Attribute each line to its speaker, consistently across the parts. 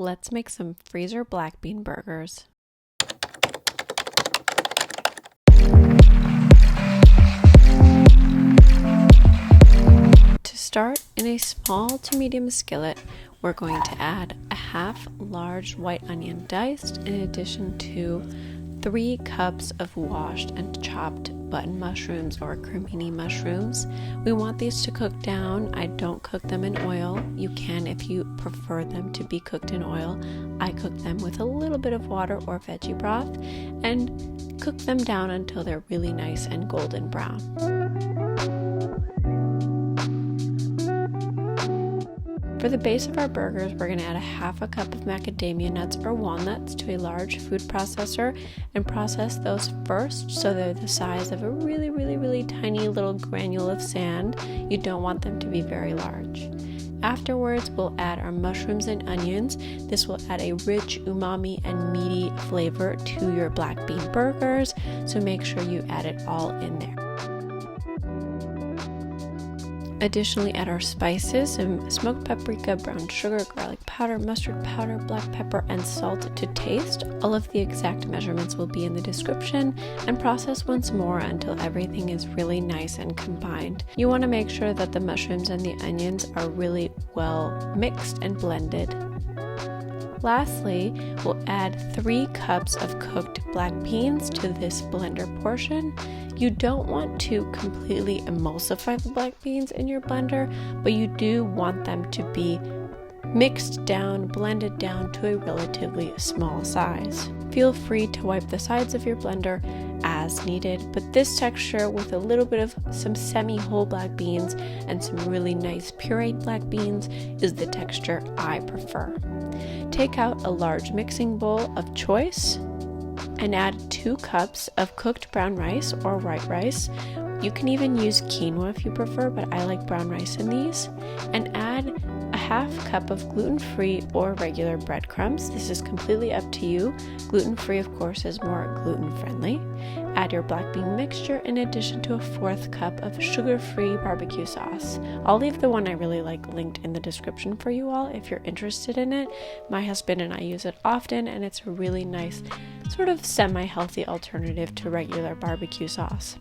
Speaker 1: let's make some freezer black bean burgers. To start, in a small to medium skillet, we're going to add a half large white onion diced in addition to 3 cups of washed and chopped button mushrooms or cremini mushrooms. We want these to cook down. I don't cook them in oil. You can if you prefer them to be cooked in oil. I cook them with a little bit of water or veggie broth and cook them down until they're really nice and golden brown. For the base of our burgers, we're going to add a half a cup of macadamia nuts or walnuts to a large food processor and process those first so they're the size of a really tiny little granule of sand. You don't want them to be very large. Afterwards, we'll add our mushrooms and onions. This will add a rich umami and meaty flavor to your black bean burgers, so make sure you add it all in there. Additionally, add our spices, some smoked paprika, brown sugar, garlic powder, mustard powder, black pepper, and salt to taste. All of the exact measurements will be in the description, and process once more until everything is really nice and combined. You want to make sure that the mushrooms and the onions are really well mixed and blended. Lastly, we'll add 3 cups of cooked black beans to this blender portion. You don't want to completely emulsify the black beans in your blender, but you do want them to be mixed down, blended down to a relatively small size. Feel free to wipe the sides of your blender as needed, but this texture with a little bit of some semi-whole black beans and some really nice pureed black beans is the texture I prefer. Take out a large mixing bowl of choice and add 2 cups of cooked brown rice or white rice. You can even use quinoa if you prefer, but I like brown rice in these. And add a half cup of gluten-free or regular breadcrumbs. This is completely up to you. Gluten-free, of course, is more gluten-friendly. Add your black bean mixture in addition to a 4th cup of sugar-free barbecue sauce. I'll leave the one I really like linked in the description for you all if you're interested in it. My husband and I use it often, and it's a really nice sort of semi-healthy alternative to regular barbecue sauce.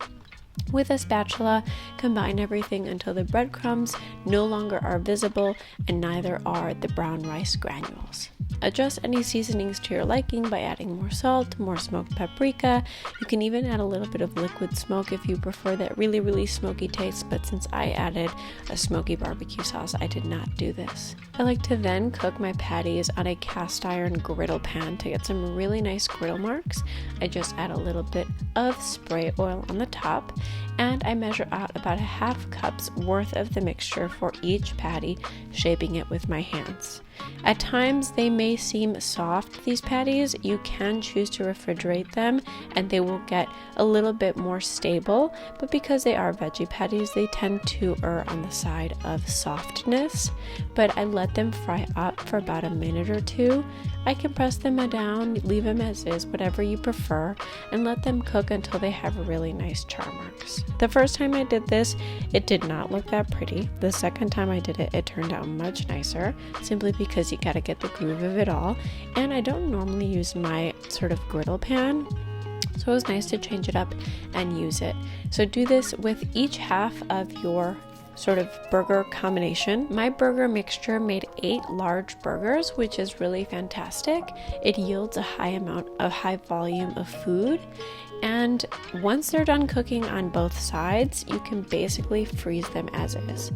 Speaker 1: With a spatula, combine everything until the breadcrumbs no longer are visible and neither are the brown rice granules. Adjust any seasonings to your liking by adding more salt, more smoked paprika. You can even add a little bit of liquid smoke if you prefer that really smoky taste, but since I added a smoky barbecue sauce, I did not do this. I like to then cook my patties on a cast iron griddle pan to get some really nice griddle marks. I just add a little bit of spray oil on the top, and I measure out about a half cup's worth of the mixture for each patty, shaping it with my hands. At times they may seem soft, these patties. You can choose to refrigerate them and they will get a little bit more stable, but because they are veggie patties, they tend to err on the side of softness. But I let them fry up for about a minute or 2. I can press them down, leave them as is, whatever you prefer, and let them cook until they have really nice char marks. The first time I did this, it did not look that pretty. The second time I did it, it turned out much nicer, simply because you gotta get the groove of it all. And I don't normally use my sort of griddle pan, so it was nice to change it up and use it. So do this with each half of your sort of burger combination. My burger mixture made 8 large burgers, which is really fantastic. It yields a high volume of food. And once they're done cooking on both sides, you can basically freeze them as is.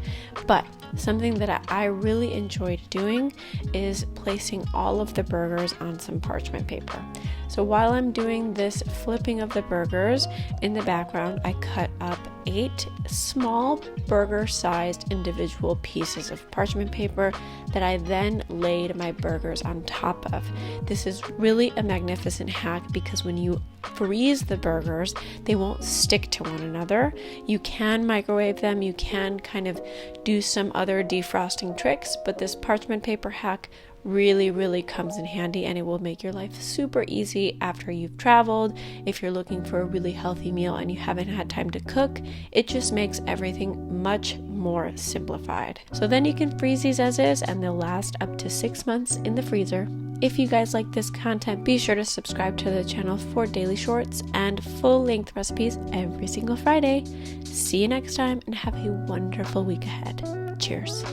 Speaker 1: But something that I really enjoyed doing is placing all of the burgers on some parchment paper. So while I'm doing this flipping of the burgers, in the background I cut up 8 small burger-sized individual pieces of parchment paper that I then laid my burgers on top of. This is really a magnificent hack because when you freeze the burgers, they won't stick to one another. You can microwave them, you can kind of do some other defrosting tricks, but this parchment paper hack really comes in handy, and it will make your life super easy after you've traveled. If you're looking for a really healthy meal and you haven't had time to cook, it just makes everything much more simplified. So then you can freeze these as is and they'll last up to 6 months in the freezer. If you guys like this content, be sure to subscribe to the channel for daily shorts and full-length recipes every single Friday. See you next time and have a wonderful week ahead. Cheers.